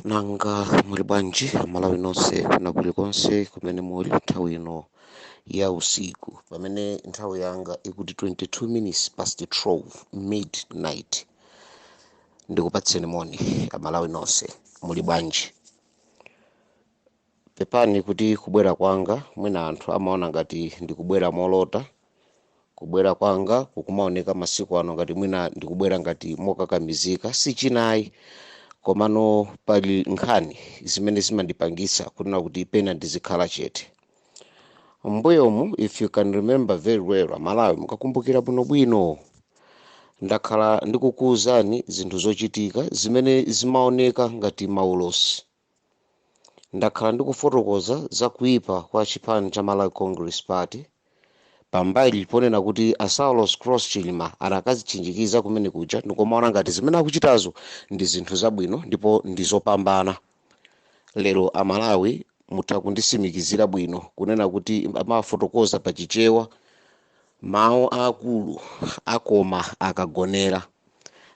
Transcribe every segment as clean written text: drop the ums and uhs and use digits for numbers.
Nanga muli bwanji Malawi nonse kuna kulikonse kumene muli nthawi ino ya usiku pamene nthawi yanga ikuti 22 minutes past 12 midnight. Ndikupatseni moni Malawi nonse muli bwanji. Pepani kuti kubwera kwanga mwina anthu amaona ngati ndikubwera molota. Kubwera kwanga kukumaoneka masiku ano ngati mwina ndikubwera ngati mokakamizika sichinayi. Komano pali nkhani zimene zimandipangisa kunena kuti pena ndizikhala chete. Mbuyomu, if you can remember very well, Malawi mukakumbukira bwinobwino ndakhala ndikukuwuzani zinthu zochitika zimene zimaoneka ngati maulosi. Ndakhala ndikufotokoza za kuipa kwa chipani cha Malawi Congress Party pambali ponena kuti Saulos Cross Chilima anakazichinjikiza kumene kuja ndikumaona ngati zimene akuchitazo ndi zinthu zabwino ndipo ndizopambana. Lero Amalawi mutakundisimikizira bwino kunena kuti amafotokoza pachichewa mawu akulu akoma akagonera.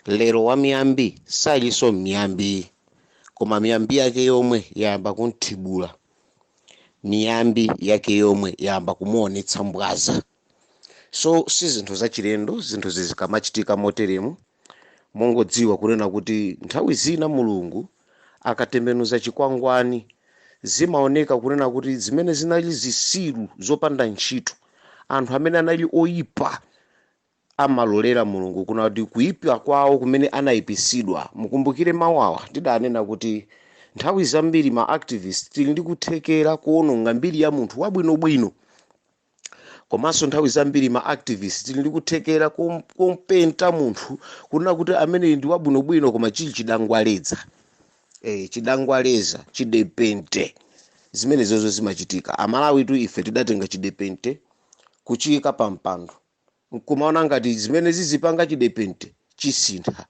Lero wamiyambi saliso miyambi koma miyambi yake yomwe yamba kunthibula. Miyambi yake yomwe yamba kumuonetsa mbwaza. So si zinthu zachilendo, zinthu zikamachitika moteremu mongodziwa kunena kuti nthawi zina Mulungu akatembenuza chikwangwani zimaoneka kunena kuti zimene zinali zisiru zopanda ntchito anthu amene anali oyipa amalolera Mulungu kuna kuti kuipa kwawo kumene anayipisidwa. Mukumbukire mawawa tidanena kuti nthawi zambiri ma activists tili ndikuthekera kuononga mbiri ya munthu wabwinobwino. Komanso nthawi zambiri ma activists tili ndikuthekera kumpenta munthu kunena kuti amene ndi wabwinobwino koma chili chidangwaleza. Chidangwaleza chidepente zimene zozo zimachitika. Amalawi tu ife tidatenga chidepente kuchika pampando nkumaona ngati zimene zizipanga chidepente chisintha.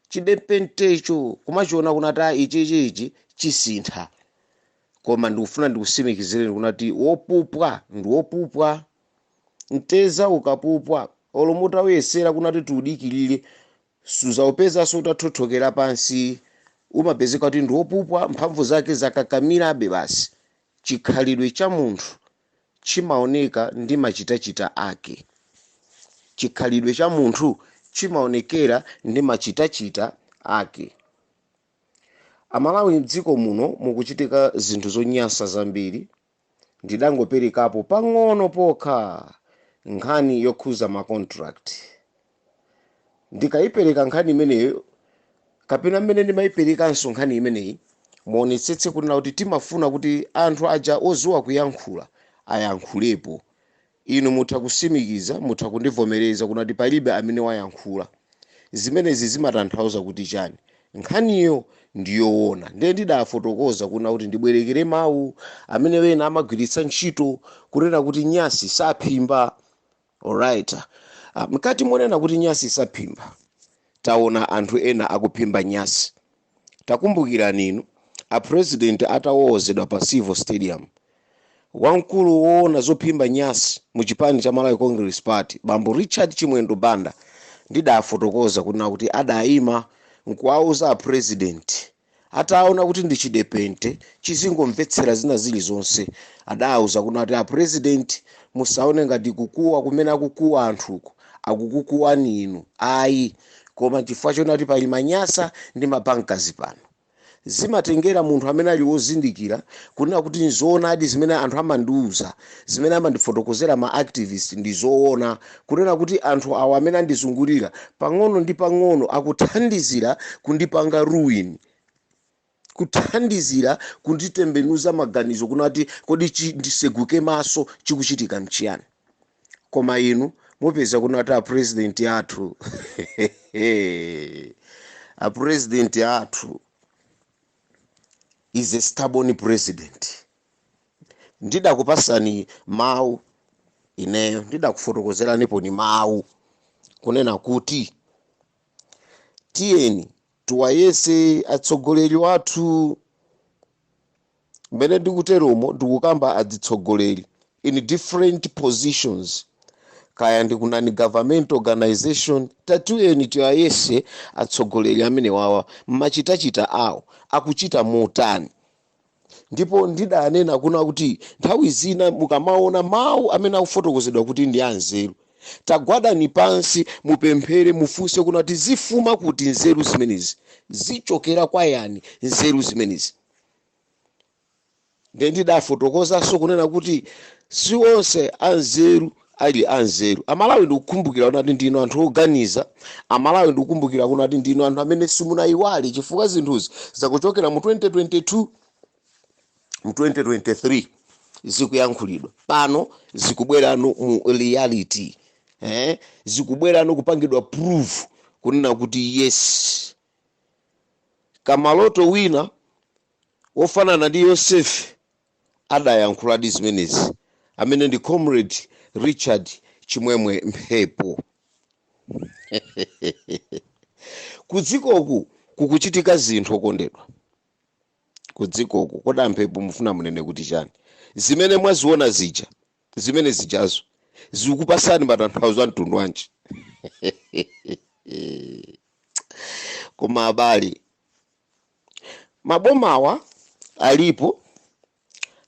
Chidepentecho kumachiona kunata ichi chisintha. Koma ndikufuna ndikusimikizireni kunati wopupwa ndi wopupwa. Mteza ukapupwa olomuta uyesera kunati tudikilire suzaupeza so utathothokera pansi umapezeka kuti ndi wopupwa mphamvu zake zakakamirabe basi. Chikhalidwe cha munthu chimaoneka ndi machitachita ake. Chikhalidwe cha munthu chimaonekera ndi machitachita ake. Amalawi mdziko muno mukuchitika zinthu zonyansa zambiri. Ndidangoperekapo pang'ono pokha nkhani yokhuza ma contract. Ndikayipereka nkhani imeneyo kapena mmene ndimayiperekanso nkhani imeneyi muonetsetse kunena kuti timafuna kuti anthu aja oziwa kuyankhula ayankhulepo. Inu mutha kusimikiza, mutha kundivomereza kunati palibe amene wayankhula. Zimenezi zimatanthauza kuti chani? Nkhaniyo ndiyoona. Ndiye ndidafotokoza kuna kuti ndibwerekere mawu amene wena amagwiritsa ntchito kunena kuti nyasi saphimba. Alright. Mkati monena kuti nyasi saphimba taona anthu ena akuphimba nyasi. Takumbukirani inu a president atawozedwa pa Civil Stadium. Wamkulu woona zophimba nyasi mu chipani cha Malawi Congress Party Bambo Richard Chimwendo Banda ndidafotokoza kunena kuti adayima nkuwauza a president ataona kuti ndi chidepente chizingomvetsera zina zilizonse. Adauza kunena kuti a president musaone ngati kukuwa kumene akukuwa anthuko akukukuwani inu ayi koma chifukwa chonati pali manyasa ndi mabankazi pano. Zimatengera munthu amene ali wozindikira kunena kuti nzoonadi zimene anthu amandiuza zimene amandifotokozera ma activist ndizoona kunena kuti anthu awa amene andizungulira pang'ono ndi pang'ono akuthandizira kundipanga ruin, kuthandizira kunditembenuza maganizo kunati kodi ndiseguke maso chikuchitika mchiyani. Koma inu mupeza kunati a president athu a president athu is a stubborn president. Ndidakupasani mawu ineyo ndidakufotokozeranipo ni mawu kunena kuti tiyeni tuwayese atsogoleri wathu. Mbene ndikuteromo ndikukamba adzitsogoleri in different positions kaya ndi kunani government organization, tatiyeni tiwayese atsogoleri amene wawa mmachitachita awo akuchita motani. Ndipo ndidanena kuna kuti nthawi zina mukamaona mawu amene akufotokozedwa kuti ndi anzeru, tagwadani pansi mupemphere mufunse kuna kuti zifuma kuti nzeru zimenezi, zichokera kwa yani nzeru zimenezi. Ndiye ndidafotokozanso kunena kuti si onse anzeru ali anzeru. Amalawi ndikukumbukira kuti ndino anthu oganiza, Amalawi ndikukumbukira kuti ndino anthu amene simunayiwale chifukwa zinthuzi zakuchokera mu 2022 mu 2023 zikuyankhulidwa pano, zikubwerano mu reality, zikubwerano kupangidwa proof kunena kuti yes, kamaloto wina wofanana ndi Yosefe adayankhuladi zimenezi, amene ndi comrade Richard Chimwemwe Mphepo. Kudzikoku kukuchitika zinthu okondedwa, kudzikoku koda Mphepo mufuna munene kuti chani? Zimene mwaziona zija, zimene zijazo zikupasani matanthauzo a mtundu wanji? Koma abali, mabomawa alipo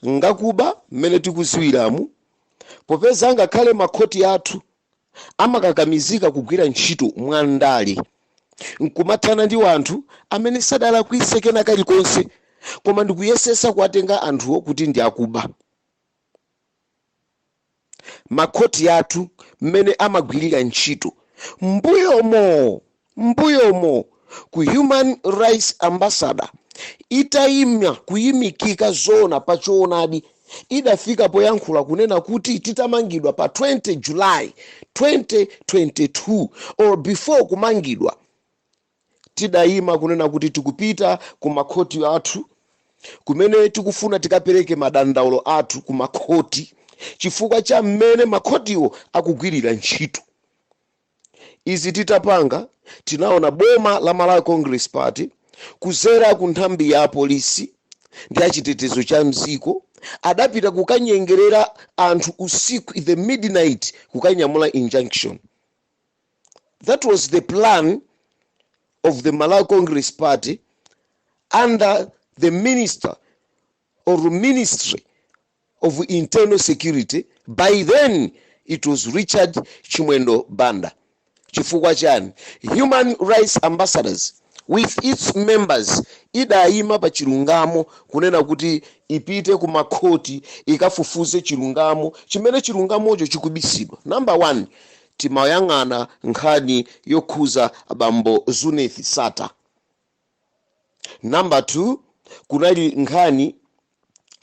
ngakuba mmene tikuziwiramu, popeza ngakhale makhoti athu amakakamizika kugwira ntchito mwandale nkumathana ndi wanthu amene sadala kuisekena kalikonse, koma ndikuyesesa kuwatenga anthuwo kuti ndi akuba. Makhoti athu mmene amagwirira ntchito mbuyomo ku Human Rights Ambassador itayimya kuyimikika zona pachoonadi, idafika poyankhula kunena kuti titamangidwa pa 20 July 2022 or before kumangidwa, tidayima kunena kuti tikupita ku makhoti athu kumene tikufuna tikapereke madandaulo athu ku makhoti chifukwa cha mmene makhotiwo akugwirira ntchito. Izi titapanga, tinaona boma la Malawi Congress Party kuzera ku nthambi ya polisi ndi achitetezo cha mziko adapita kukanyengerera anthu usiku in the midnight kukanyamula injunction. That was the plan of the Malawi Congress Party under the minister or Ministry of Internal Security. By then it was Richard Chimwendo Banda. Chifukwa chani? Human Rights Ambassadors with its members idayima pa chilungamo kunena kuti ipite ku makhoti ikafufuze chilungamo chimene chilungamocho chikubisidwa. Number 1, timayang'ana nkhani yokhuza abambo Zuneth Sata. Number 2, kunali nkhani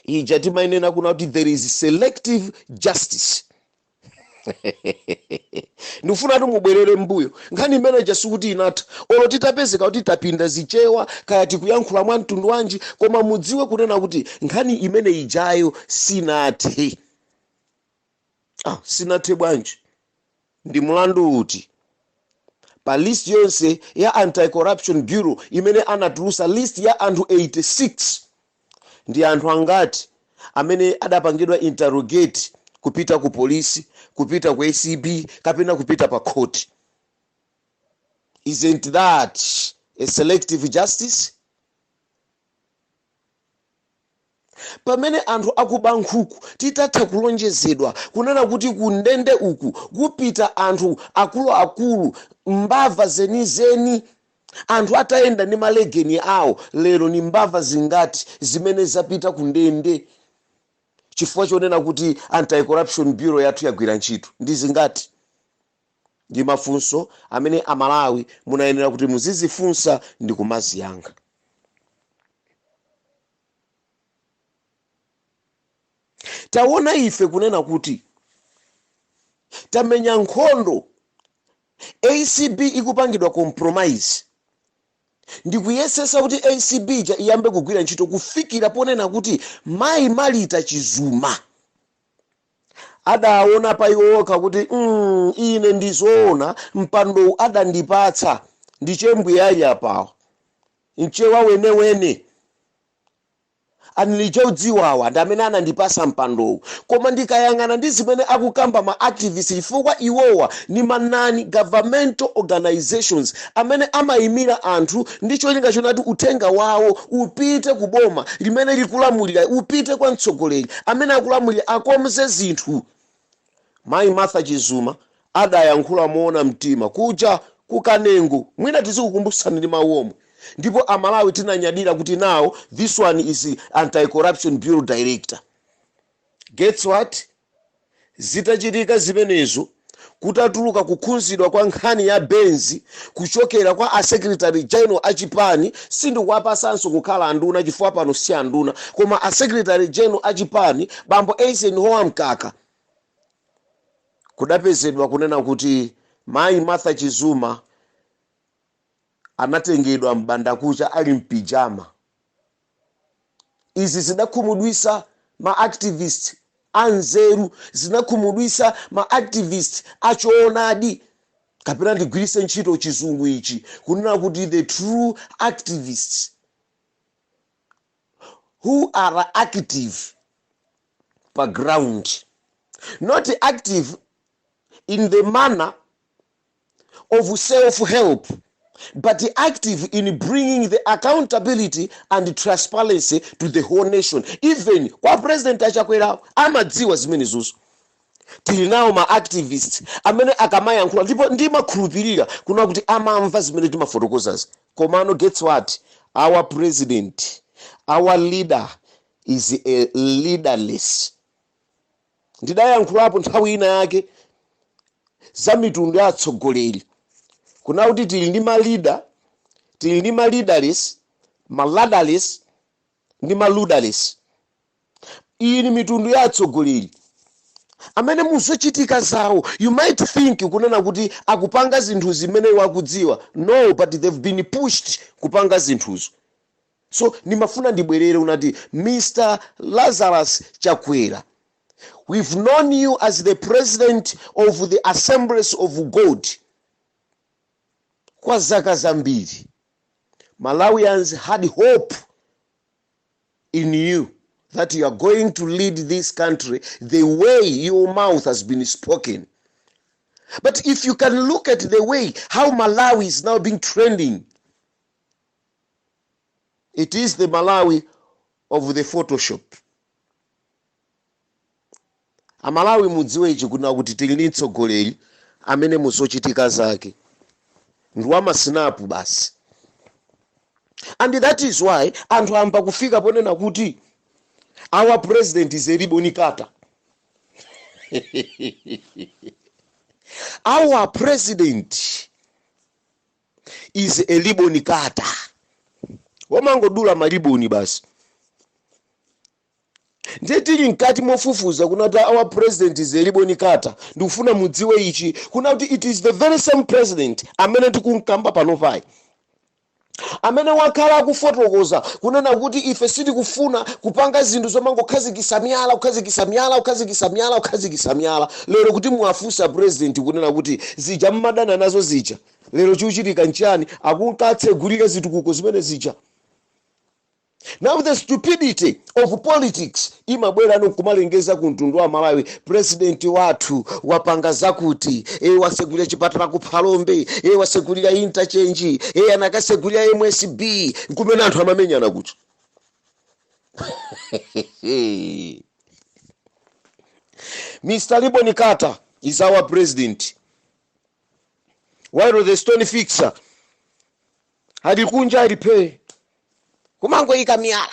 ija timayenera kuna kuti there is selective justice. Ndifuna tumubwerere mbuyo nkhani imene jasukuti inatha olo titapezeka kuti tapinda zichewa kaya tikuyankhula mwa mtundu wanji, koma mudziwe kunena kuti nkhani imene ijayo sinathe. Sinathe bwanji? Ndi mlandu uti pa list yonse ya Anti-Corruption Bureau imene anatulusa list ya anthu 86 ndi anthu angati amene adapangidwa interrogate kupita ku polisi, kupita ku ACB, kapena kupita pa court? Isn't that a selective justice? Pamene anthu akuba nkhuku titatha kulonjezedwa kunena kuti kundende uku kupita anthu akulu mbava zenizeni, anthu atayenda ndi malegeni awo, lero ni mbava zingati zimene zapita kundende chifukwa chonena kuti Anti-Corruption Bureau yathu yagwira ntchito? Ndi zingati? Ndi mafunso amene Amalawi munayenera kuti muzizifunsa ndi kumaziyanga. Taona ife kunena kuti tamenya nkhondo, ACB ikupangidwa compromise, ndikuyesesa kuti ACB iyambe kugwira ntchito kufikira ponena kuti Mayi Malita Chizuma adaona pa iwoka kuti ine ndizoona mpando adandipatsa ndichembwe yayi apawa nchewa wenewene. anilichodziwawa ndi amene anandipasa mpandowu. Koma ndikayang'ana ndi zimene akukamba ma activists chifukwa iwowa ni manani governmental organizations amene amayimira anthu ndi cholinga chonati uthenga wawo upite kuboma limene likulamulira, upite kwa mtsogoleri amene akulamulira akonze zinthu. Mayi Martha Chizuma adayankhula moona mtima kuja kukanengo, mwina tizikukumbusani ndi mawu omwe. Ndipo amalawi tinanyadira kuti now this one is anti-corruption bureau director. Guess what? Zitachitika zimenezo kutatuluka kukhunzidwa kwa nkhani ya benzi kuchokera kwa a secretary general achipani, sindikuwapasanso kukhala anduna chifukwa pano si anduna, koma a secretary general achipani bambo Eisenhower Mkaka kudapezedwa kunena kuti Mayi Martha Chizuma anatengedwa mbandakucha ali mpijama. Izi zinakhumudwisa ma activists anzeru, zinakhumudwisa ma activists achoonadi, kapena ndigwirise ntchito chizungu ichi kunena kuti the true activists who are active per ground, not active in the manner of self-help, but active in bringing the accountability and transparency to the whole nation. Even kwa president achakwera amadziwa zimenezozo. Tili nawo ma activists amene akamayankhula ndipo ndimakhulupirira kuna kuti amamva zimene timafotokozazi. Komano gets what? Our president, our leader is a leaderless. Ndidayankhulapo nthawi ina yake za mitundu ya atsogoleri. Kuna kuti tili ndi ma leader, tili ndi ma leaderless, ma leaderless ndi ma leaderless. Iyi ni mitundu ya atsogoleri amene muzochitika zawo you might think kunena kuti akupanga zinthu zimene wakudziwa. No, but they've been pushed kupanga zinthuzo. So nimafuna ndibwerere unati Mr. Lazarus Chakwera, we've known you as the president of the Assemblies of God kwa zaka zambiri. Malawians had hope in you that you are going to lead this country the way your mouth has been spoken. But if you can look at the way how Malawi is now being trending, it is the Malawi of the Photoshop. Amalawi mudziwe ichi kuna kuti tili ndi mtsogoleri amene muzochitika zake ndiwama snap basi. And that is why anthu amba kufika ponena kuti our president is a ribbon cutter. Our president is a ribbon cutter. Wamangodula mariboni basi. Ndetili nkati mofufuza kunata our president is a ribbon cutter. Ndikufuna mudziwe ichi kuna kuti it is the very same president amene tikunkamba pano pai, amene wakhala kufotokoza kunena kuti ife sitikufuna kupanga zinthu zomangokhazikisa miyala. Lero kuti muafusa president kunena kuti zija mmadana nazo zija, lero chiuchitika nchani? Akunkatse zitukuko zimene zija. Now the stupidity of politics imabwera nokumalengeza kuntundu wa Malawi. President watu wapanga zakuti, wasegulira chipatala ku Phalombe, wasegulira interchange, anakasegulira MSB, kumene anthu amamenyana kuti. Mr. Ribbon Cutter is our president, while the stone fixer hadikunja alipe kumangoika miyala.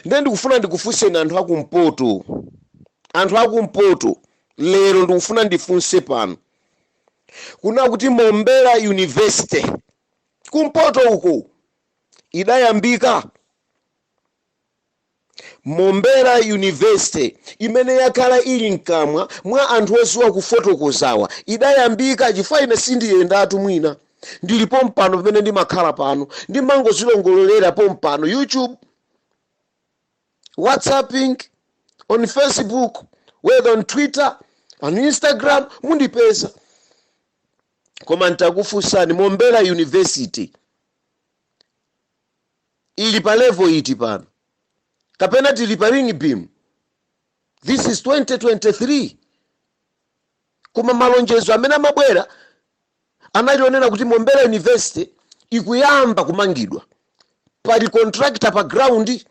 Ndiye ndikufuna ndikufunse na anthu akumpoto lero ndikufuna ndifunse pano kuna kuti Mombela University kumpoto uko idayambika. Mombela University imene yakhala ili nkamwa mwa anthu oziwa kufotokozawa idayambika chifukwa ine sindiyendatu mwina. Ndilipo mpano pamene ndimakhala pano ndimangozilongololera pompano YouTube, WhatsApping, on Facebook, whether on Twitter, on Instagram, mundipeza. Koma nitakufunsani Mombela University ili pa level iti pano kapena tili pa ring beam. This is 2023. Kuma malonjezo amene amabwera analionera kuti Mombela University ikuyamba kumangidwa, pali contractor pa ground.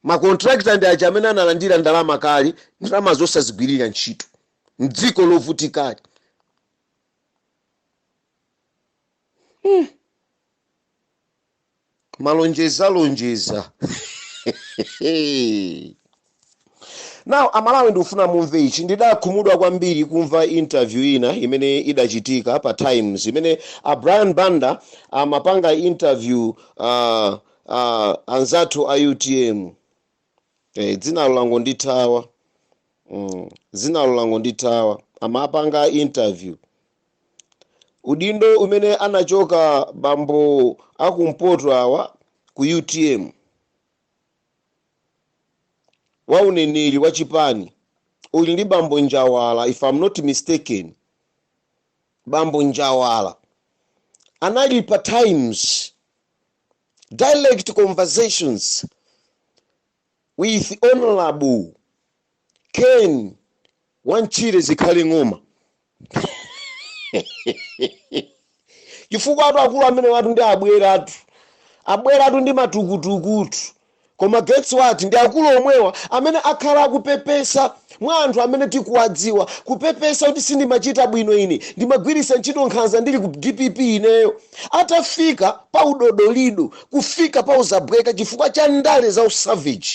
Ma contractor ndi aja amene analandira ndalama kali, ndalama zosazigwirira ntchito mdziko lovutikali. Malonjeza Now amalawi ndikufuna mumve ichi. Ndidakhumudwa kwambiri kumva interview ina imene idachitika pa Times imene Brian Banda amapanga interview anzathu a UTM. Dzina lango ndithawa. Dzina lango ndithawa. Amapanga interview. Udindo umene anachoka bambo akumpoto awa ku UTM. Wa uneneri wa chipani uli ndi bambo Njawala, if I'm not mistaken. Bambo Njawala anali pa Times direct conversations with Honorable Ken Wanchire Zikhale Ng'oma. Chifukwa akulu amene watu ndi abweratu ndi matukutukutu. Koma gets what? Ndi akulu omwewa amene akhala kupepesa mwa anthu amene tikuwadziwa, kupepesa kuti sindimachita bwino ine, ndimagwirisa ntchito nkhanza ndili ku DPP ineyo. Atafika pa udodolido, kufika pa uzabweka chifukwa cha ndale za usavage.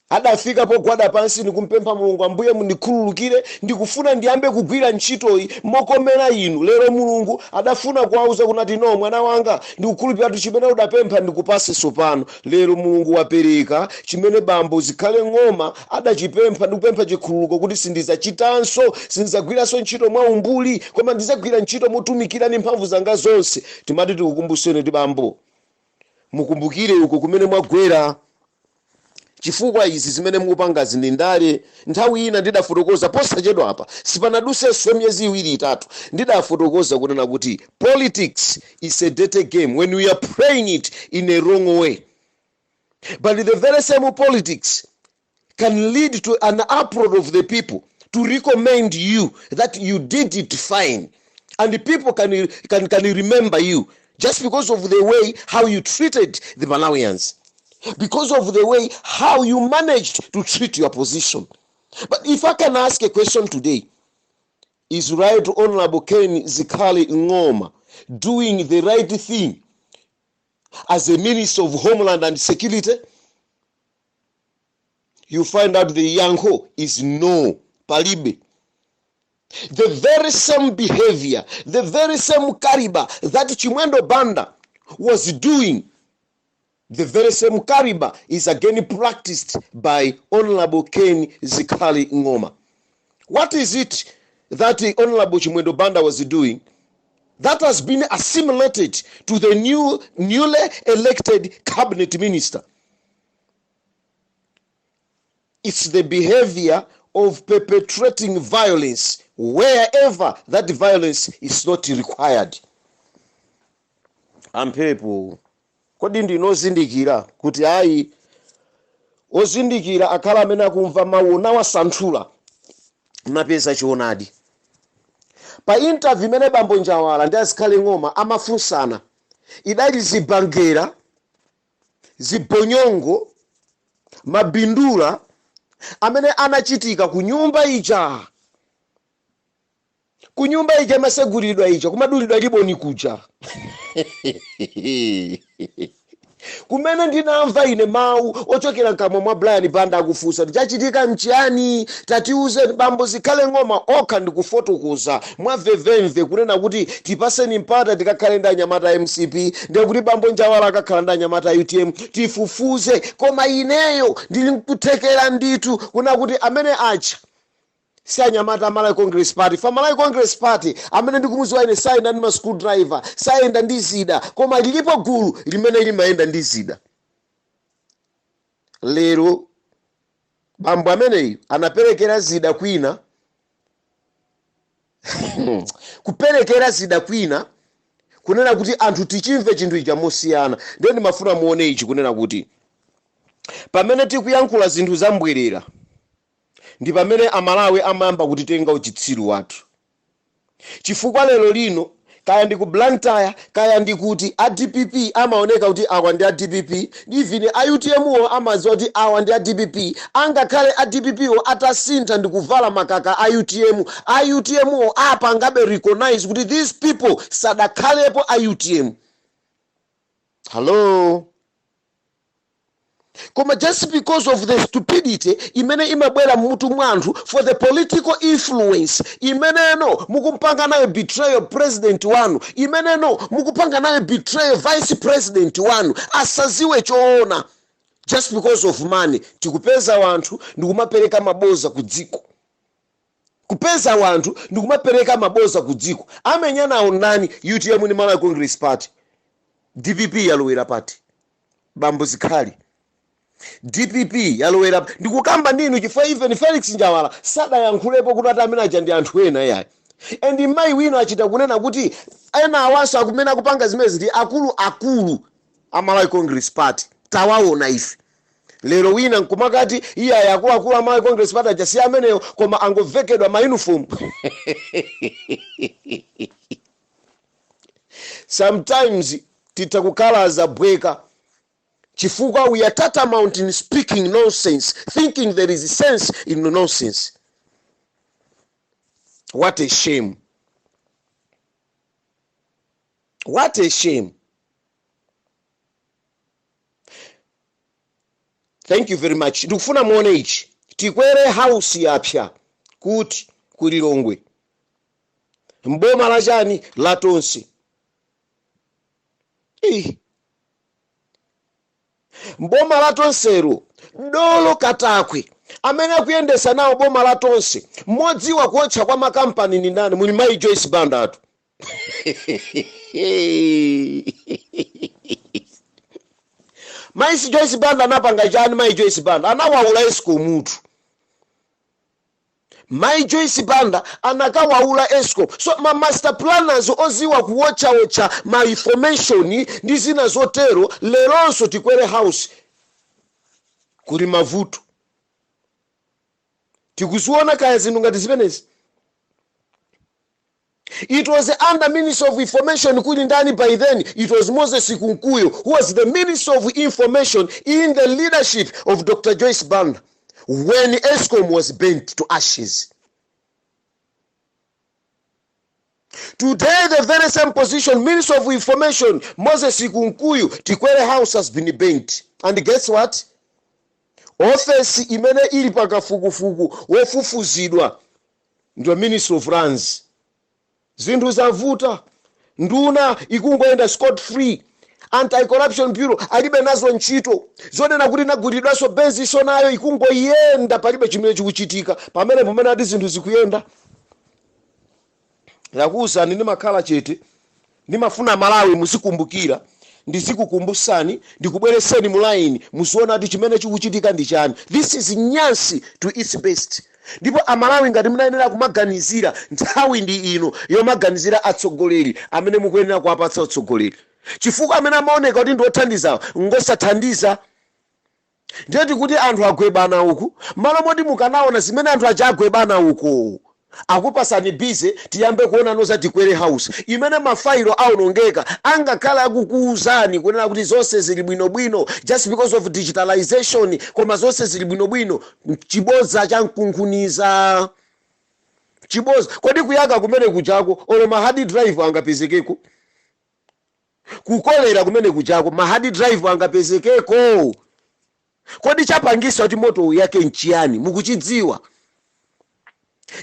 Adafika pogwada pansi ndikumpempha Mulungu, Ambuye mundikhululukire, ndikufuna ndiyambe kugwira ntchitoyi mokomera inu. Lero Mulungu adafuna kuwauza kunati no mwana wanga ndikukhulupirira kuti chimene udapempha ndikupase sopano. Lero Mulungu wapereka chimene bambo Zikhale Ng'oma adachipempha, ndikupempha chikhululuko kuti sindizachitanso, sindizagwiranso ntchito mwa umbuli, koma ndizagwira ntchito motumikira ndi mphamvu zanga zonse. Timati tikukumbuseni kuti bambo mukumbukire uko kumene mwagwera. Chifukwa izi zimene mukupanga zindi ndale. Nthawi ina ndidafotokoza posachedwa apa, sipanadusenso myezi 2-3, ndidafotokoza kunena kuti politics is a dirty game when we are playing it in a wrong way. But the very same politics can lead to an uproar of the people to recommend you that you did it fine, and the people can remember you just because of the way how you treated the Malawians, because of the way how you managed to treat your position. But if I can ask a question today, is Right Honorable Ken Zikhale Ng'oma doing the right thing as a Minister of Homeland and Security? You find out the Yanko is no, palibe. The very same behavior, the very same caliber that Chimwendo Banda was doing, the very same caliber is again practiced by Honorable Ken Zikhale Ng'oma. What is it that Honorable Chimwendo Banda was doing that has been assimilated to the newly elected cabinet minister? It's the behavior of perpetrating violence wherever that violence is not required. Mphepo kodi ndinozindikira kuti ayi ozindikira akhala amene akumva mawu nawasanthula mapeza choonadi. Pa interview imene bambo Njawala ndi Zikhale Ng'oma amafunsana, idali zibangera, zibonyongo, mabindula amene anachitika ku nyumba ija maseguridwa ija kumadulidwa liboni kuja. Kumene ndinamva ine mawu ochokera nkamwa mwa Brian Banda akufunsa chachitika mchiyani, tatiuze bambo Zikhale Ng'oma okha ndikufotokoza mwavevemve kunena kuti tipaseni mpata tikakhale ndi anyamata MCP, ndiye kuti bambo Njawala akakhala ndi anyamata UTM tifufuze. Koma ineyo ndili nkuthekera nditu kuna kuti amene acha si anyamata Malawi Congress Party. Fa Malawi Congress Party amene ndikumuziwa ine sayenda ndi ma screwdriver, sayenda ndi zida, koma lilipo gulu limene limayenda ndi zida. Lero bambo ameneyo anaperekera zida kwina kuperekera zida kwina kunena kuti anthu tichimve chinthu ichi mosiyana. Ndiye ndimafuna muone ichi kunena kuti pamene tikuyankhula zinthu zambwerera ndi pamene amalawi amayamba kutitenga uchitsiru wathu. Chifukwa lero lino kaya ndi ku Blantyre kaya ndi kuti a DPP amaoneka kuti awa ndi a DPP, even a UTM amadziwa kuti awa ndi a DPP, angakhale a DPP atasintha ndi kuvala makaka a UTM apangabe recognize kuti these people sadakhalepo a UTM. Hello. Koma just because of the stupidity imene imabwera mutu mwanthu for the political influence imeneno mukumpanga nayo betrayal president wanu, imeneno mukupanga nayo betrayal vice president wanu, asaziwe choona just because of money. Tikupeza wanthu ndikumapereka maboza ku dziko, kupeza wanthu ndikumapereka maboza ku dziko. Amenyana onani UTM ni Malawi Congress Party, DPP yalowera party bambo zikhali, DPP yalowera. Ndikukamba ninu chifukwa even Felix Njawala sadayankhulepo kuti amene aja ndi anthu ena yayi. And mayi wino achita kunena kuti ena awanso akumene akupanga zimezi ndi akulu a Malawi Congress Party. Tawaona ife lero wina nkumakati iya yakulu a Malawi Congress Party aja si ameneyo koma angovekedwa ma uniform. Sometimes titakukala za bweka chifukwa we are tantamount in speaking nonsense, thinking there is sense in nonsense. What a shame. What a shame. Thank you very much. Ndikufuna muone ichi. Tikwere house yapya kuti kulilongwe. Mboma la chani la tonse. Mboma la tonsero dolo katakwe amene akuyendesa nawo boma la tonse mmodzi wa kuotcha kwa makampani ni ndani? Muli Mai Joyce Banda atu. Mai Joyce Banda anapanga chani? Mai Joyce Banda anawaula Eskom mutu. Mai Joyce Banda anakawaula Eskom. So ma master planners oziwa kuwotcha ma information ndi zina zotero leronso tikwere house kuli mavuto. Tikuziona kaya zinthu ngati zimenezi. It was the under Minister of Information kuli ndani by then. It was Moses Kunkuyo who was the Minister of Information in the leadership of Dr. Joyce Banda when Eskom was burnt to ashes. Today, the very same position, Minister of Information, Moses Kunkuyu, Tikwere House has been burnt. And guess what? Office imene ili pakafukufuku wofufuzidwa ndio Minister of Lands. Zinthu zavuta. Nduna ikungoenda scot free. Anti-Corruption Bureau alibe nazo ntchito zonena kuti nagulidwaso benzi so nayo ikungoyenda palibe chimene chikuchitika pamene ati zinthu zikuyenda. Yakuwuzani ndimakhala chete ndimafuna Malawi musikumbukira ndizikukumbusani ndikubwereseni mu line musiona ati chimene chikuchitika ndi chani. This is nyansi to its best. Ndipo amalawi ngati munayenera kumaganizira nthawi ndi ino yomaganizira atsogoleri amene mukuyenera kuwapatsa utsogoleri. Chifukwa amene amaoneka kuti ndi othandiza ngosathandiza. Ndiye kuti anthu agwebana uku malo moti mukanaona zimene anthu aja agwebana uku akupasani bize tiyambe kuona noza Tikwere House imene mafailo aonongeka angakhala akukuuzani kunena kuti zonse zili bwinobwino just because of digitalization, koma zonse zili bwinobwino chiboza cha nkunkuniza. Chiboza kodi kuyaka kumene kuchako olo ma hard drive angapezekeko, kukolera kumene kuchako ma hard drive angapezekeko. Kodi chapangisa kuti moto yake nchiyani mukuchidziwa?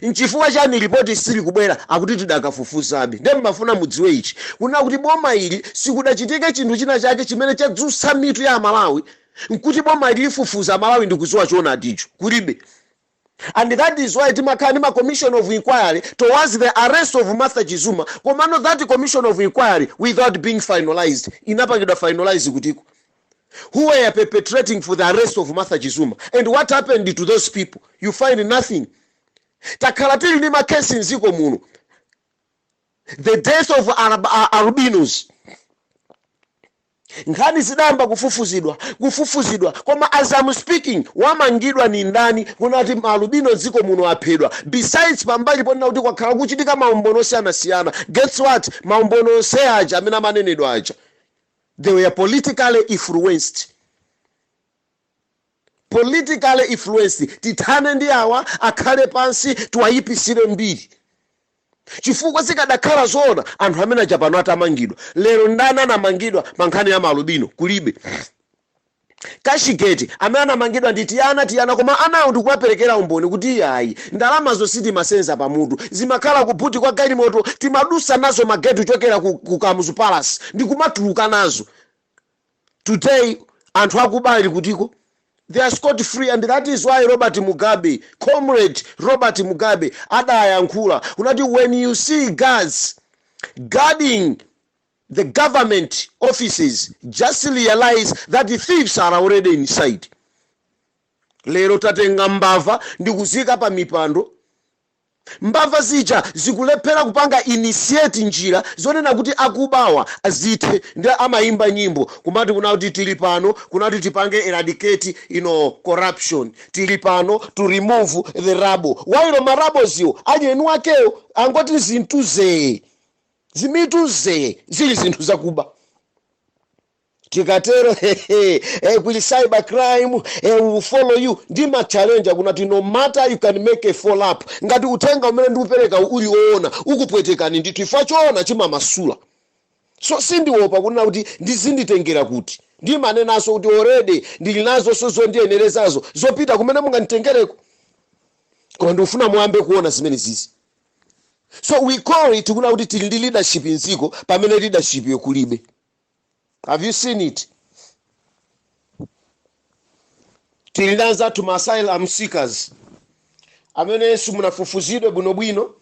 Nchifukwa chani ripoti sili kubwera akuti tidakafufuzabe. Ndiye mafuna mudziwe ichi kuna kuti boma ili sikudachitika chinthu china chake chimene chadzutsa mitu ya Malawi nkuti boma ili lifufuza Malawi ndikuziwa chiona ndicho kulibe. And that is why timakhala ma commission of inquiry towards the arrest of Master Chizuma. Komano that commission of inquiry without being finalized inapangidwa finalize kutiko who were perpetrating for the arrest of Master Chizuma. And what happened to those people? You find nothing. Takhala tili ndi makesi nziko muno the death of albinos. Nkhani zidamba kufufuzidwa koma as I'm speaking wamangidwa ni ndani kunati alubino dziko muno aphedwa. Besides pambali pona kuti kwakhala kuchitika maumbono osiyana. Guess what? Maumbono onse aja amene amanenedwa aja, they were politically influenced. Tithane ndi awa akhale pansi tiwayipisire mbiri. Chifukwa zikadakhala zona anthu amene Japano atamangidwa. Lero ndani anamangidwa mankhani ya malubino kulibe. Kashigeti amene anamangidwa ndi tiyana koma anawo ndikuwaperekera umboni kuti iyayi ndalama zositi masenza pamutu zimakhala kubuti kwa galimoto timadusa nazo magetu chokera ku Kamuzu Palace ndikumatuluka nazo. Today anthu akubali kutiko they are scot free, and that is why comrade Robert Mugabe adayankhula unati when you see guards guarding the government offices, just realize that the thieves are already inside. Lero tatenga mbava ndikuzika pa mipando. Mbava zija zikulephera kupanga initiate njira zonena kuti akubawa azithe ndi amaimba nyimbo kumati kuna kuti tili pano kunati tipange eradicate corruption, tili pano to remove the rubble. Wailo maraboziwo ajenu akewo angoti zintuze zimituze zili zinthu zakuba. Tikatero kuli cyber crime will follow you. Ndima challenge kunati no matter you can make a fall up. Ngati utenga umene ndikupereka uliona ukupwetekani ndithu ifa choona chimamasula. So sindiopa kunena kuti ndizinditengera kuti. Ndimanenaso kuti already ndili nazo sozo ndiyenerezazo zopita kumene munganditengereko. Koma ndikufuna muambe kuona zimene zizi. So we call it kuna kuti tili ndi leadership nziko pamene leadership yokulibe. Have you seen it? Tililanza to asylum seekers amene simunafufuzidwe bwinobwino.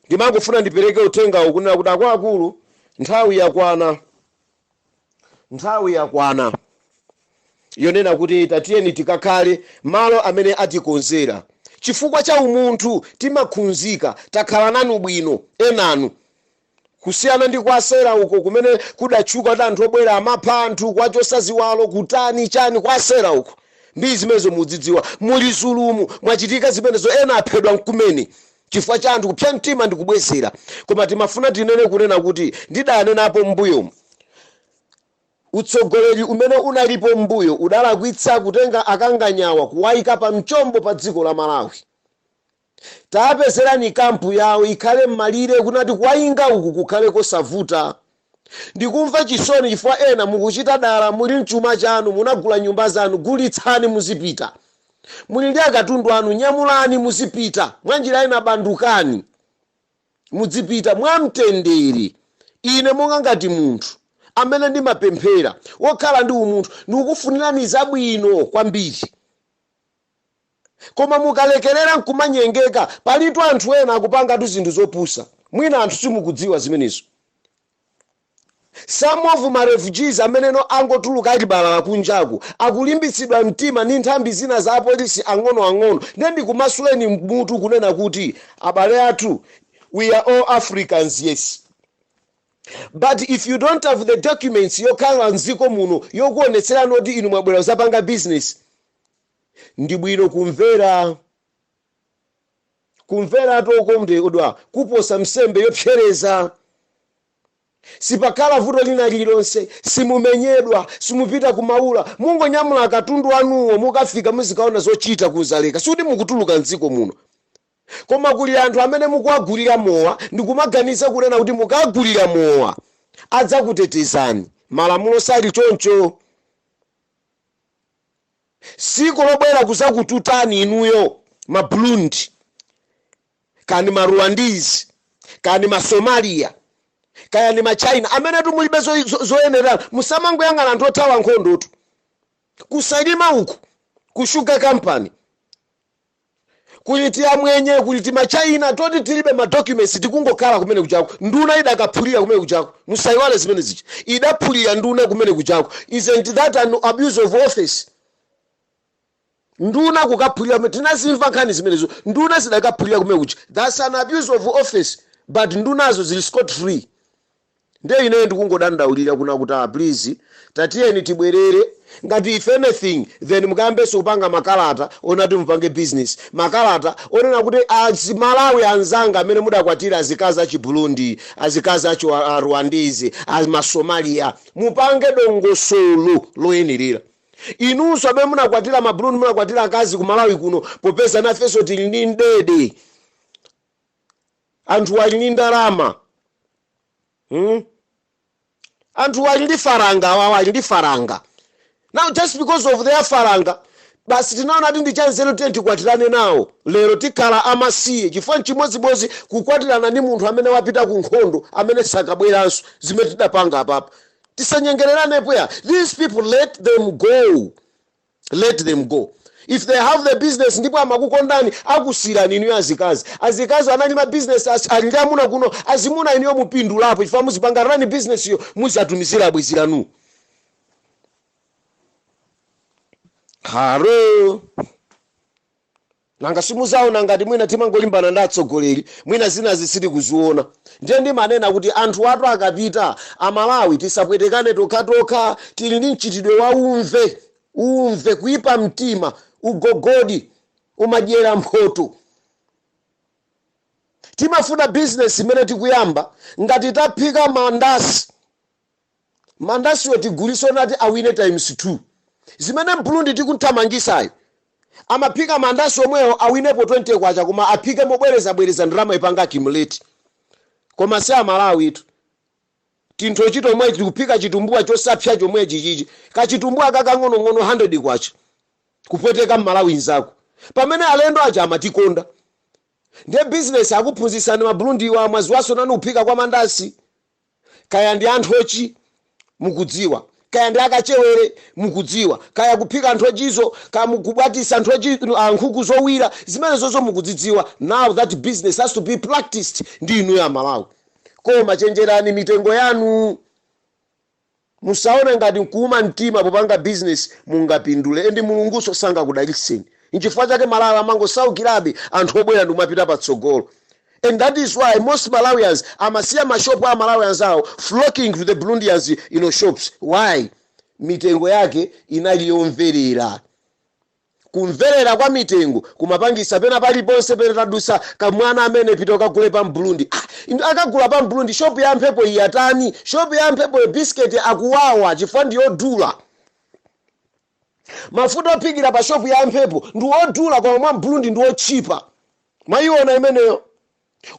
Ndimangofuna ndipereke utenga ukunena kuti akulu nthawi yakwana yonena kuti tatiyeni tikakhale malo amene atikonzera. Chifukwa cha umunthu timakhunzika takhala nanu bwino enanu. Kusiyana ndi kwasera uko kumene kudatchuka anthu obwera amapha anthu kwachosa ziwalo kutani chani kwasera uko. Ndi zimenezo mudzidziwa muli zulumu mwachitika zimenezo ena aphedwa mkumene. Chifukwa cha anthu kupsa mtima ndikubwezera. Koma timafuna tinene kunena kuti ndidanenapo mbuyo. Utsogoleri umene unalipo mbuyo udalakwitsa kutenga akanganyawa kuwayika pa mchombo pa dziko la Malawi. Tapezerani kampu yawo ikhale mmalire kunati kuwayinga uku kukhale kosavuta. Ndikumva chisoni chifukwa ena mukuchita dala muli mchuma chanu munagula nyumba zanu gulitsani muzipita. Muli ndi akatundu anu nyamulani muzipita. Mwanjira ina bandukani muzipita mwamtendere. Ine monga ngati munthu amene ndimapemphera wokhala ndi umunthu ndikukufunirani zabwino kwambiri. Koma mukalekerera nkumanyengeka palitu anthu ena akupanga tu zinthu zopusa. Mwina anthu simukudziwa zimenezo. Some of my refugees amene angotuluka alibalala kunjaku akulimbitsidwa mtima ndi nthambi zina za apolisi ang'ono. Ndi kumasuleni mutu kunena kuti abale athu we are all Africans, yes. But if you don't have the documents yokhala nziko muno yokuonetsera noti inu mwabwera zapanga business, ndi bwino kumvera tokomde odwa kuposa msembe yopsereza. Sipakhala vuto lina lililonse, simumenyedwa, simupita kumaula, mungonyamula akatundu anuwo mukafika muzikaona zochita kuzaleka. Sudi mukutuluka nziko muno. Koma kuli anthu amene mukuagulira mowa ndikumaganiza kunena kuti mukagulira mowa adzakutetezani. Malamulo sali choncho. Siko lobwera kuzakututani inuyo maBurundi kani maRwandese kani maSomalia kani maChina amene tumulibe zoyenera. Musamangoyang'ana anthu othawa nkhondotu kusalima uku kushuga company kulitia mwenye kuliti maChina toti tilibe madocuments tikungokhala kumene kuchako. Nduna idakaphulira kumene kuchako. Musaiwale zimene zichi idaphulira nduna kumene kuchako. Isn't that an abuse of office? Nduna kukaphulira tinazimva nkhani zimenezo nduna zidakaphulira kumene kucha. That's an abuse of office. but ndunazo zili scot free. Ndiye ine ndikungodandaulira kuna kuti please tatiyeni tibwerere ngati if anything then mukambeso kupanga makalata onati mupange business, makalata onena kuti Malawi anzanga amene mudakwatira azikazi achi Burundi, azikazi achi Rwandese, Somalia, mupange dongosolo loyenerera. Inunso amene munakwatira ma Burundi, munakwatira akazi ku Malawi kuno popeza nafeso tili ndi ndede, anthu ali ndi ndalama. Anthu ali ndi faranga, awawa ali ndi faranga. Now just because of their faranga basi tinaona ndi chanzelo tenti kwatirane nawo lero tikhala amasiye chifukwa chimodzimodzi kukwatirana ndi munthu amene wapita ku nkhondo amene sakabweranso zimene tidapanga apapa. Tisanyengereranepo ya. These people, let them go. Let them go. If they have the business ndipo amakukondani akusirani inu azikazi. Azikazi anali ma business ali amuna kuno azimuna iniyo mupindulapo chifukwa muzipangarani business yo muzatumizira bweziranu. Haro. Nanga simuzaona ngati mwina timangolimbana ndatsogoleri, mwina zina zisiri kuziona. Ndiye ndi manena kuti anthu atu akapita Amalawi tisapwetekane tokatoka, tili ndi mchitidwe wa umve kuipa mtima, ugogodi, umadyera mphoto. Timafuna business imene tikuyamba ngati taphika mandasi wetigulisa nati awine times 2. Zimene Burundi tikuthamangisayo amaphika mandasi omweyo awinepo 20 kwacha koma aphike mobwereza ndalama ipanga accumulate. Koma si Amalawi itu tintho chito omwe tikuphika chitumbuwa chosapsya chomwe chichichi kachitumbuwa kakang'onong'ono 100 kwacha kupweteka Malawi nzako pamene alendo aja amatikonda. Ndiye business akuphunzitsani ma Burundi wa mwaziwaso nanu uphika kwa mandasi, kaya ndi anthochi mukudziwa, kaya ndi akachewere mukudziwa, kaya kuphika anthochizo, kaya mukubwatisa anthochi nkhuku zowira, zimene zozo mukudzidziwa. Now that business has to be practiced ndi inu ya Malawi. Koma chenjerani mitengo yanu, musaone ngati nkuuma mtima popanga business mungapindule endi mulunguso sanga kudaliseni. Nchifukwa chake Malawi amangosaukirabe anthu obwera ndi umapita patsogolo. And that is why most Malawians amasiya mashopu a Malawians awo flocking to the Burundians shops. Why? Mitengo yake inali yomverera. Kumverera kwa mitengo kumapangisa pena paliponse pena tadusa kamwana amene pita kakulepa Burundi. Akagula pa Burundi shop ya Mphepo iyatani, shop ya Mphepo biscuit akuwawa chifukwa ndiyodula. Mafuta opikira pa shop ya Mphepo ndi odula kwa mwa Burundi ndi ochipa. Mwayiona imeneyo.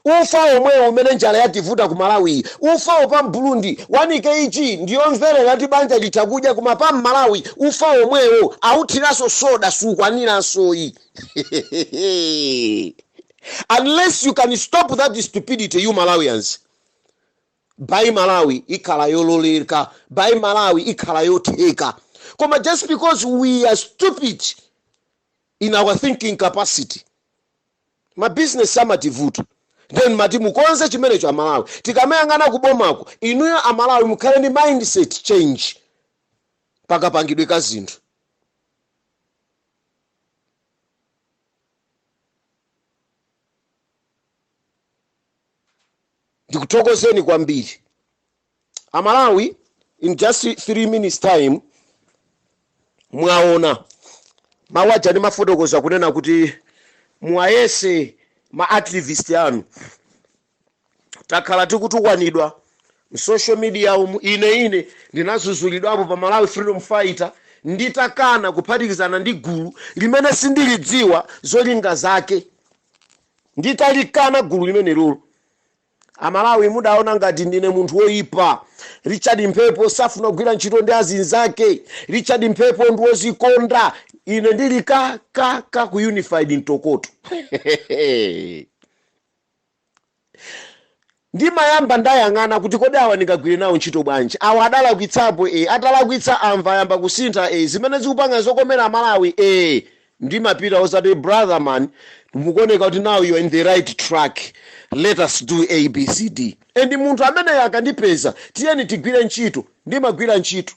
Ufa omwewo umene njala yativuta ku Malawi, ufa pa Burundi 1 kg ndiyomvere ngati banja litakudya kuma pa Malawi ufa omwewo autiraso soda sukwanira soyi. Unless you can stop that stupidity, you Malawians, buy Malawi ikhala yololeka, buy Malawi ikhala yotheka. Koma just because we are stupid in our thinking capacity, my business samativuta. Then mati mukonze chimene cha Malawi. Tikameyangana kubomako, inuyo Amalawi mukhale ndi mindset change pakapangidwe ka zinthu. Ndikuthokozeni kwambiri. Amalawi in just 3 minutes time mwaona mawaja ndi mafotokoza kunena kuti muayese ma activist anu takhala tikutukwanidwa social media ine ndinazuzulidwapo pa Malawi freedom fighter nditakana kuphatikizana ndi gulu limene sindilidziwa zolinga zake, nditalikana gulu limene lolo. Amalawi mudaona ngati ndine munthu woyipa. Richard Mphepo safuna kugwira ntchito ndi azinzake. Richard Mphepo ndi wozikonda. Ine ndili ka ku unified mtokoto. Ndimayamba ndayang'ana kuti kodi awa ndingagwire nawo ntchito bwanji. Awa adalakwitsapo atalakwitsa amva yamba kusintha zimene zikupanga zokomera Amalawi ndimapita osati brother man mukuoneka kuti now you are in the right track, let us do ABCD. And munthu amene akandipeza tiyeni tigwire ntchito, ndimagwira ntchito.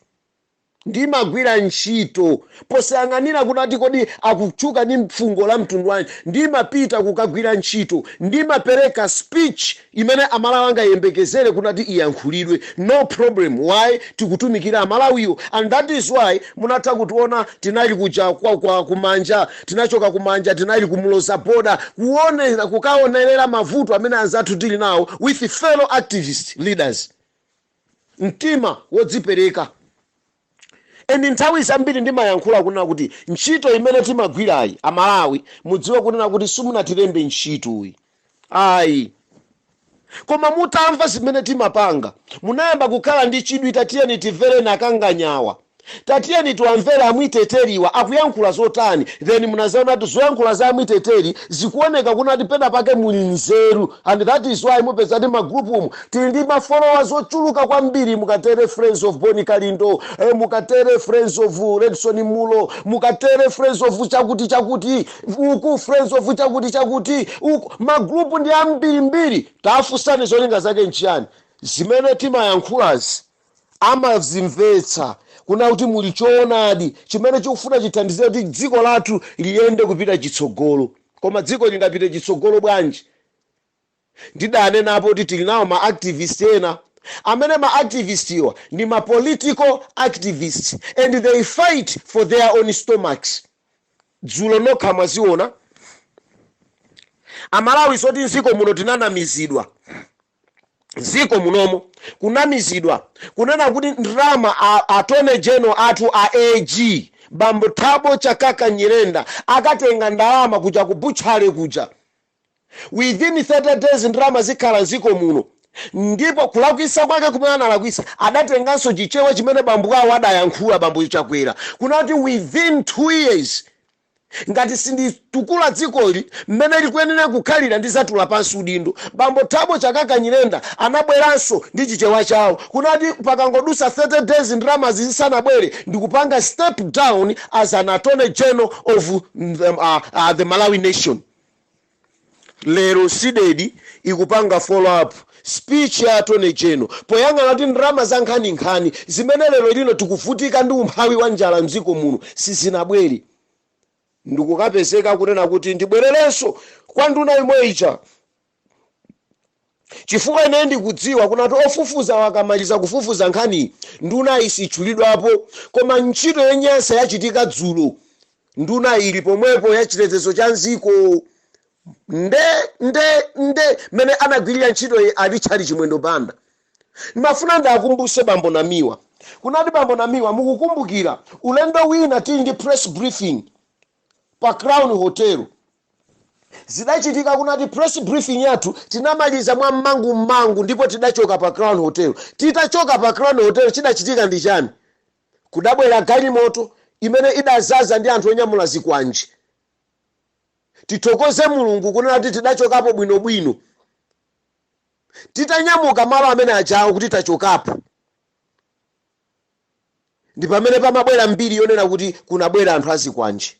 ndimagwira ntchito posayang'anira kuti kodi akutchuka ndi mfungo la mtundu wanji. Ndimapita kukagwira ntchito, ndimapereka speech imene amalawi angayembekezere kuti iyankhulidwe, no problem. Why? Tikutumikira amalawiwo. And that is why munatha kutiona tinali kuja kwa kumanja, tinachoka kumanja tinali kumuloza boda kukaonerera mavuto amene anzathu tili nawo with fellow activist leaders. Mtima wodzipereka. Eni nthawi zambiri ndimayankhula kunena kuti ntchito imene timagwirayi amalawi mudziwe kunena kuti simunatilembe ntchitoyi ayi, koma mutamva zimene timapanga munayamba kukhala ndi chidwi tatiyeni timvere nakanganyawa, tatiyeni tiwamvere amwiteteriwa akuyankhula zotani, then munazaona kuti zoyankhula za amwiteteri zikuoneka kunati pena pake muli nzeru. And that is why mupeza ndi magrupu umu tili ndi mafollowers ochuluka kwambiri. Mukatere Friends of Boni Kalindo, mukatere Friends of Redson Mulo, mukatere Friends of chakuti uku Friends of chakuti uku magrupu ndi ambirimbiri. Tafunsani zolinga zake nchiyani. Zimene timayankhulazi amazimvetsa kuna kuti muli choonadi chimene chikufuna chithandize kuti dziko lathu liyende kupita chitsogolo. Koma dziko lingapite chitsogolo bwanji? Ndidane napo kuti tili nawo ma activists ena amene ma activists iwa ni ma political activists and they fight for their own stomachs. Dzulo nokha mwaziona amalawi soti nziko muno tinanamizidwa. Ziko munomo kunamizidwa kunena kuti ndrama atone general athu a AG Bambo Thabo Chakaka Nyirenda akatenga ndalama kuja kubuchale kuja within 30 days ndrama zikhala ziko muno. Ndipo kulakwisa kwake kumene analakwisa adatenganso chichewa chimene bambo awo adayankhula bambo Chakwera kunati within 2 years ngati sinditukula dzikoli mmene likuyenera kukhalira ndizatula pansi udindo. Bambo Thabo Chakaka Nyirenda anabweranso ndi chichewa chawo kunati pakangodusa 30 days ndrama zisanabwere ndikupanga step down as an attorney general of the Malawi nation. Lero sidedi ikupanga follow up speech ya attorney general poyang'ana kuti ndrama za nkhani zimene lero lino tikuvutika ndi umphawi wa njala mdziko muno sizinabwere. Ndikukapezeka kunena kuti ndibwererenso kwa nduna imwe ija chifukwa ine ndikudziwa kunati ofufuza wakamaliza kufufuza nkhani nduna isichulidwapo, koma ntchito yenyansa yachitika dzulo nduna ili pomwepo ya chitetezo cha nziko nde mene anagwirira ntchito alichali chimwendo banda. Ndimafuna ndakumbuse bambo Namiwa kunati bambo Namiwa mukukumbukira ulendo wina tili ndi press briefing pa Crown Hotel. Zidachitika kunati press briefing yathu tinamaliza mwa mmangu ndipo tidachoka pa Crown Hotel. Titachoka pa Crown Hotel chidachitika ndi chani? Kudabwera galimoto imene idazaza ndi anthu onyamula zikwanji. Titokoze Mulungu kunena kuti tidachokapo bwinobwino. Titanyamuka malo amene ajawo kuti tachokapo ndi pamene pamabwera mbiri yonena kuti kunabwera anthu azikwanji.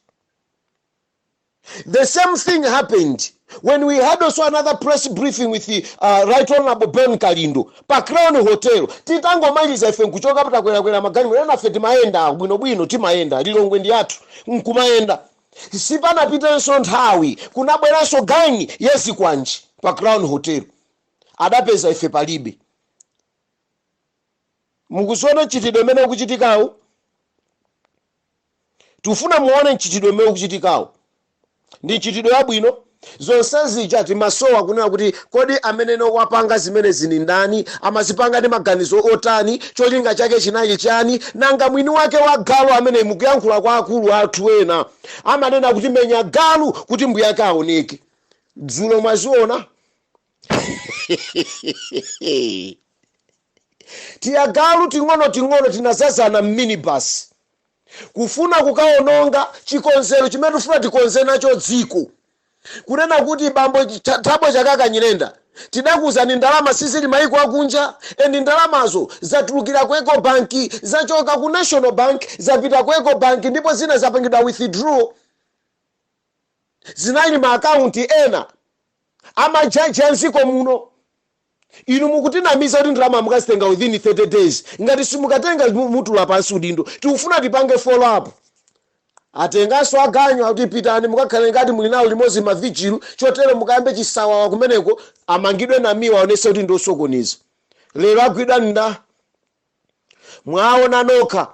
The same thing happened when we had also another press briefing with the Right Honorable Ben Kalindo pa Crown Hotel. Titangomaliza ife nkuchoka patakwera magani wena fe timaenda bwinobwino timaenda Lilongwe ndi athu nkumaenda sipanapitenso nthawi kunabweranso gangi yezikwanji pa Crown Hotel adapeza ife palibe. Mukuziona chitidwe mene ukuchitikawo? Tufuna muone chitidwe mene ukuchitikawo ndi chitidwe yabwino. Zonse zija timasowa kunena kuti kodi amene wapanga zimene zini ndani, amazipanga ndi maganizo otani, cholinga chake chinali chani, nanga mwini wake wa galu amene mukuyankhula kwa akulu athu ena amanena kuti menya galu kuti mbuye yake aoneke. Dzulo mwaziona tiya galu ting'ono tinazazana minibus kufuna kukaononga chikonzero chimene tufuna tikonze nacho dziko. Kunena kuti bambo Thabo Chakaka Nyirenda tidakuza ni ndalama sizili maiko akunja endi ndalamazo zatulukira ku Eco Bank zachoka ku National Bank zapita ku Eco Bank ndipo zina zapangidwa withdraw. Zinali ma account ena ama jaji nziko muno inu mukutinamiza kuti ndalama mukazitenga within 30 days. Ngati simukatenga mutula pansi udindo tikufuna tipange follow up. Atenganso aganyu akuti pitani mukakhale ngati muli nawo limodzi mavijilu chotero mukayambe chisawawa kumeneko amangidwe namiwa aonese kuti ndosokoniza. Lero agwidwa nda mwaona nokha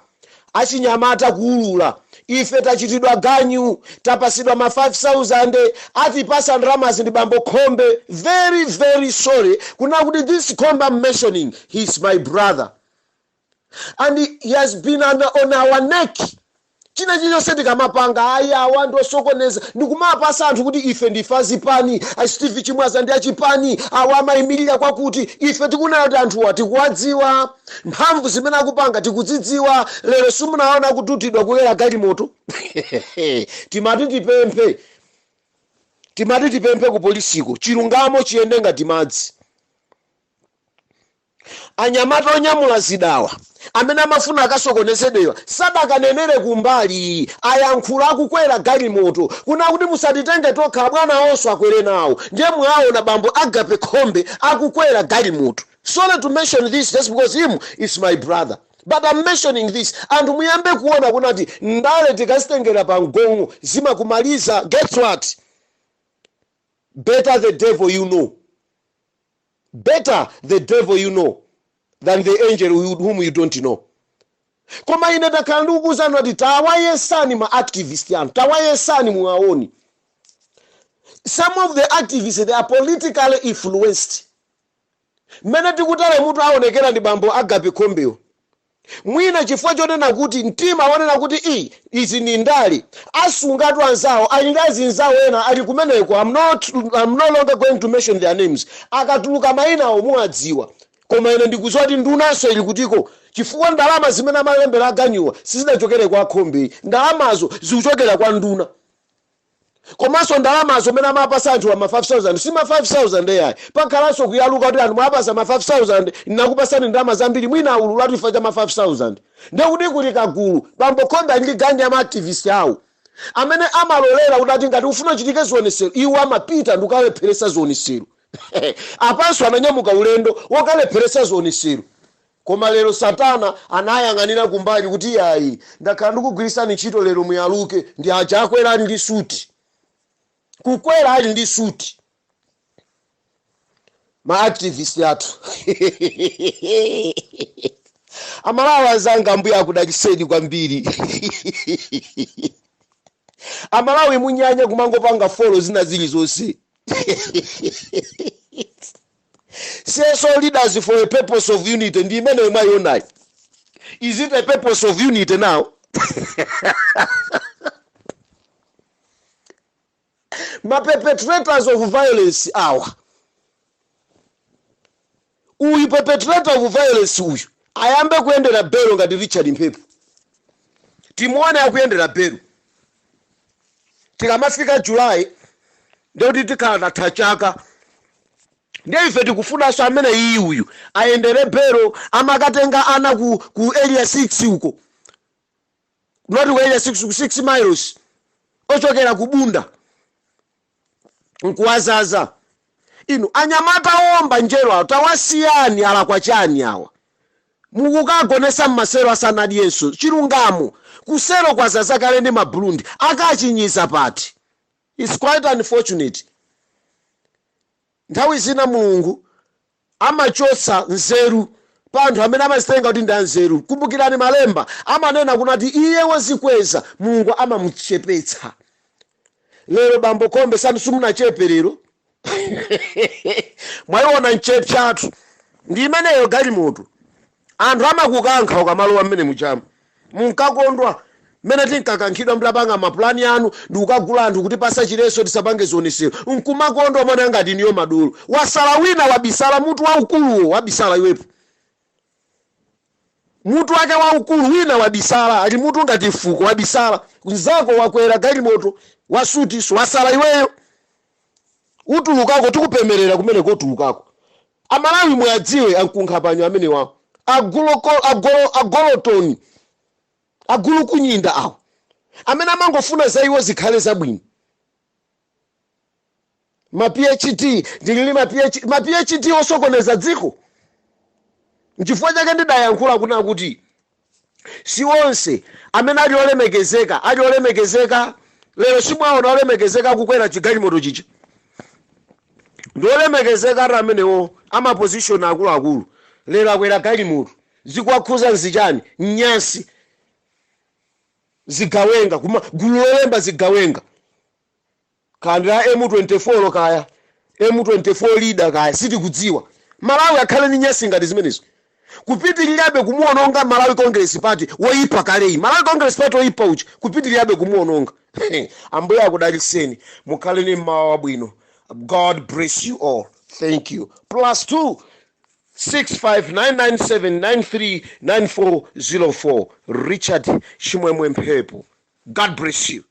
achinyamata kuulula ife tachitidwa ganyu tapasidwa ma 5,000 atipasa ndalamazi ndi bambo Khombe. Very very sorry kuna kuti this Khombe I'm mentioning, he's my brother and he has been on our neck. China chilichonse tikamapanga ayi awa ndosokoneza ndikumapasa anthu kuti ife ndifazi pani Steve Chimwaza ndi achipani awa amayimirira kwakuti ife tikunena kuti anthuwa tikuwadziwa mphamvu zimene akupanga tikudzidziwa. Lero simunaona kututidwa kulera galimoto. timati tipemphe ku polisiko chilungamo chiyende ngati madzi. Anyamata onyamula zidawa amene amafuna akasokonezedwa sadakanenere kumbali ayankhula akukwera galimoto kuna kuti musatitenge tokha bwana onso akwere nawo. Ndiye mwaona bambo Agape Khombe akukwera galimoto. Sorry to mention this just because him is my brother, but I'm mentioning this and muyambe kuona kunati ndale tikazitengera pa mgongo zimakumaliza. Guess what? Better the devil you know. Better the devil you know than the angel whom you don't know. Koma ine takhala ndikukuwuzani kuti tawayesani ma activists anu, tawayesani muwaoni. Some of the activists they are politically influenced. Mene tikutale mutu aonekera ndi bambo Agape Khombeyo. Mwina chifukwa chonena kuti mtima wonena kuti izi ni ndali asungatu anzawo alindazi nzawo ena ali kumeneko. I'm no longer going to mention their names. Akatuluka mayina awo muwadziwa. Koma ine ndikudziwa kuti ndunaso ili kutiko chifukwa ndalama zimene amalembera aganyuwa sizinachokere kwa Khombe. Ndalamazo zikuchokera kwa nduna. Komanso ndalamazo mene amapasa anthu ama 5,000 si ma 5,000 yayi. Pakhalanso kuyaluka kuti anthu mwapasa ma 5,000 nakupasani ndalama zambiri mwina aululatu ifa cha ma 5,000. Ndiye kuti kuti kagulu bambo Khombe ali ganja ama activist awo amene amalolera kuti ati ngati ufuna chitike zionesero iwo amapita ndikukalepheresa zionesero. Apanso ananyamuka ulendo wokalepheresa zionesero. Koma lero Satana anayang'anira kumbali kuti yayi ndakhala ndikugwirisani ntchito lero muyaluke ndi aja akwera ali ndi suti. Kukwera ali ndi suti ma activist yathu. Amalawi zanga mbuya akudaliseni kwambiri. Amalawi munyanya kumangopanga follow zina zili zonse. So leaders for a purpose of unity. Ndi imene mwayiona. Is it a purpose of unity now? Ma perpetrators of violence awa. Uyu perpetrator of violence uyu ayambe kuyendera belo ngati Richard Mphepo. Timuone akuyendera belo. Tikamafika July ndio tikhala tatha chaka. Ndiye ife tikufunanso amene iyi uyu ayendere belo amakatenga ana ku area 6 uko. Not ku area 6 ku 6 miles. Ochokera kubunda. Nkuwazaza. Inu anyamata omba njero awo tawasiyani ala kwa chani awa. Mukukagonesa mmasero asanadiyenso. Chilungamo. Kusero kwa zazakale ndi mabulundi. Akachinyiza pati. It's quite unfortunate. Nthawi zina Mulungu amachosa nzeru pa anthu amene amazitenga kuti ndi anzeru. Kumbukirani malemba amanena kunati iye wozikweza Mulungu amamuchepetsa. Lero bambo Khombe sanu simunachepe lero. Mwayiona nchepe chathu. Ndi imeneyo galimoto. Anthu amakukankha ukamalowa mmene muchama. Munkakondwa mene tinkakankhidwa mtapanga maplani anu ndi ukagula anthu kuti pasa chileso tisapange zionesero. Nkumakondwa mwana ngati niyo madolo. Wasala wina wabisala mutu waukuluwo wabisala iwepo. Mutu wake waukulu wina wabisala ali mutu ngati fuko wabisala. Nzako wakwera galimoto wasuti wasala iweyo. Utulukako tikupemerera kumene kotulukako. Amalawi mwadziwe ankunkhapanyo amene wawo. Agolotoni. Agulu kunyinda awo. Amene amangofuna za iwo zikhale zabwino. ma PhD ndili ma PhD osokoneza dziko. N'chifukwa chake ndidayankhula kuna kuti si onse amene ali olemekezeka lero simwaona olemekezeka kukwera chigalimoto chicha. Ndi olemekezeka ati amenewo amapozishoni akuluakulu lero akwera galimoto zikwakhuza nzichani nyasi zigawenga gulu lolemba zigawenga kandi la M24 kaya M24 leader kaya sitikudziwa. Malawi akhale ni nyasi ngati zimenezo kupitirirabe kumuononga Malawi Congress Party woipa kaleyi. Malawi Congress Party woipa uchi kupitirirabe kumuononga. Ambuye akudaliseni mukhale ni mmawa wabwino. God bless you all. Thank you. +2 65997939404 Richard Mphepo. God bless you.